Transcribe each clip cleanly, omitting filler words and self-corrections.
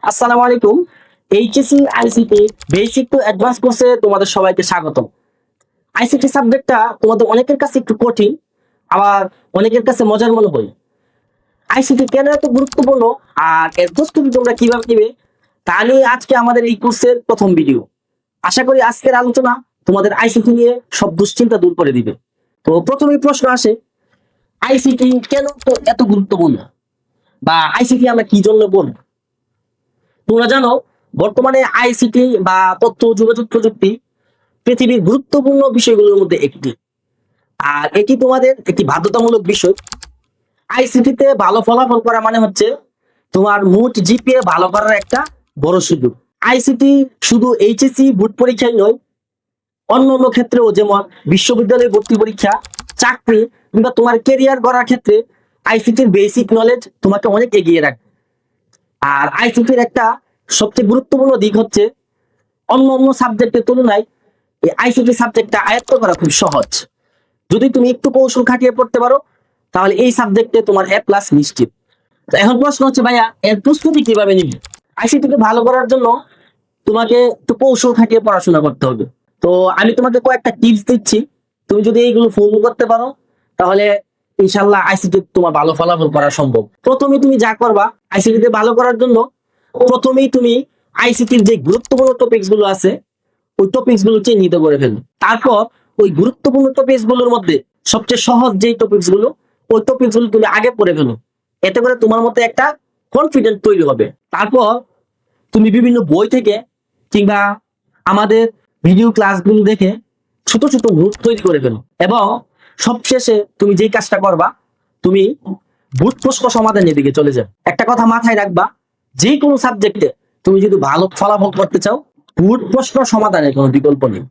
আসসালামু আলাইকুম। HSC ICT basic to advance কোর্সে তোমাদের সবাইকে স্বাগতম। আইসিটি সাবজেক্টটা তোমাদের অনেকের কাছে একটু কঠিন, আবার অনেকের কাছে মজার মনে হয়। আইসিটি কেন এত গুরুত্বপূর্ণ আর এর প্রস্তুতি তোমরা কিভাবে নিবে তা নিয়ে আজকে আমাদের এই কোর্সের প্রথম ভিডিও। আশা করি আজকের আলোচনা তোমাদের আইসিটি নিয়ে সব দুশ্চিন্তা দূর করে দিবে। তো প্রথমেই প্রশ্ন আসে, আইসিটি কেন তো এত গুরুত্বপূর্ণ, বা আইসিটি আমরা কি জন্য বলবো? তোমরা জানো, বর্তমানে আইসিটি বা তথ্য ও যোগাযোগ প্রযুক্তি পৃথিবীর গুরুত্বপূর্ণ বিষয়গুলোর মধ্যে একটি। আর এটি তোমাদের একটি বাধ্যতামূলক বিষয়। আইসিটিতে ভালো ফলাফল করা মানে হচ্ছে তোমার মোট জিপিএ ভালো করার একটা বড় সুযোগ। আইসিটি শুধু এইচএসসি বোর্ড পরীক্ষায় নয়, অন্য অন্য ক্ষেত্রেও, যেমন বিশ্ববিদ্যালয়ে ভর্তি পরীক্ষা, চাকরি কিংবা তোমার কেরিয়ার গড়ার ক্ষেত্রে আইসিটির বেসিক নলেজ তোমাকে অনেক এগিয়ে রাখবে। আর আইসিটির একটা সবচেয়ে গুরুত্বপূর্ণ দিক হচ্ছে, অন্য অন্য সাবজেক্টের তুলনায় এই আইসিটি সাবজেক্টটা আয়ত্ত করা খুব সহজ। যদি তুমি একটু কৌশল খাটিয়ে পড়তে পারো, তাহলে এই সাবজেক্টে তোমার এ প্লাস নিশ্চিত। তো এখন প্রশ্ন হচ্ছে, ভাইয়া এর প্রস্তুতি কিভাবে নিবে? আইসিটিকে ভালো করার জন্য তোমাকে একটু কৌশল খাটিয়ে পড়াশোনা করতে হবে। তো আমি তোমাকে কয়েকটা টিপস দিচ্ছি, তুমি যদি এইগুলো ফলো করতে পারো, তাহলে ইনশাল্লাহ আইসিটি তোমার ভালো ফলাফল করা সম্ভব। প্রথমে তুমি যা করবা, আইসিটিতে ভালো করার জন্য প্রথমেই তুমি আইসিটির যে গুরুত্বপূর্ণ টপিকস গুলো আছে, ওই টপিকস গুলো চিহ্নিত করে ফেলবে। তারপর ওই গুরুত্বপূর্ণ টপিকস গুলোর মধ্যে সবচেয়ে সহজ যে টপিকস গুলো, ওই টপিকস গুলো তুমি আগে পড়ে ফেলো। এতে করে তোমার মধ্যে একটা কনফিডেন্স তৈরি হবে। তারপর তুমি বিভিন্ন বই থেকে কিংবা আমাদের ভিডিও ক্লাসগুলো দেখে ছোট ছোট নোট তৈরি করে ফেলো। এবং সবশেষে তুমি যেই কাজটা করবা, তুমি বুট প্রশ্ন সমাধানের দিকে চলে যাও। একটা কথা মাথায় রাখবা, যে কোনো সাবজেক্টে তুমি যদি ভালো ফলাফল করতে চাও, বুট প্রশ্ন সমাধানের কোনো বিকল্প নেই।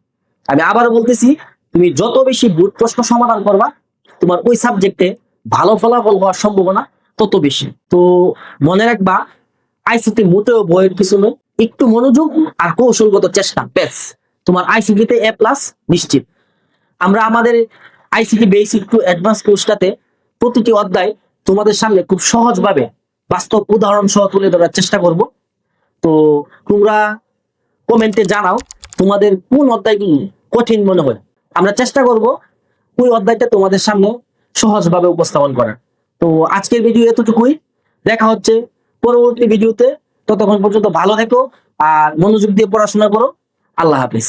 আমি আবারও বলতেছি, তুমি যত বেশি বুট প্রশ্ন সমাধান করবা, তোমার ওই সাবজেক্টে ভালো ফলাফল হওয়ার সম্ভাবনা তত বেশি। তো মনে রাখবা, আইসিটি মোটেও বইয়ের কিছু নয়, একটু মনোযোগ আর কৌশলগত চেষ্টা, ব্যাস তোমার আইসিটিতে এ প্লাস নিশ্চিত। আমরা আমাদের আইসিটি বেসিক টু অ্যাডভান্স কোর্সটাতে প্রতিটি অধ্যায় তোমাদের সামনে খুব সহজভাবে বাস্তব উদাহরণ সহ তুলে ধরার চেষ্টা করব। তো তোমরা কমেন্টে জানাও তোমাদের কোন অধ্যায়গুলো কঠিন মনে হয়। আমরা চেষ্টা করব ওই অধ্যায়টা তোমাদের সামনে সহজভাবে উপস্থাপন করার। তো আজকের ভিডিও এতটুকুই, দেখা হচ্ছে পরবর্তী ভিডিওতে। ততক্ষণ পর্যন্ত ভালো থেকো আর মনোযোগ দিয়ে পড়াশোনা করো। আল্লাহ হাফিজ।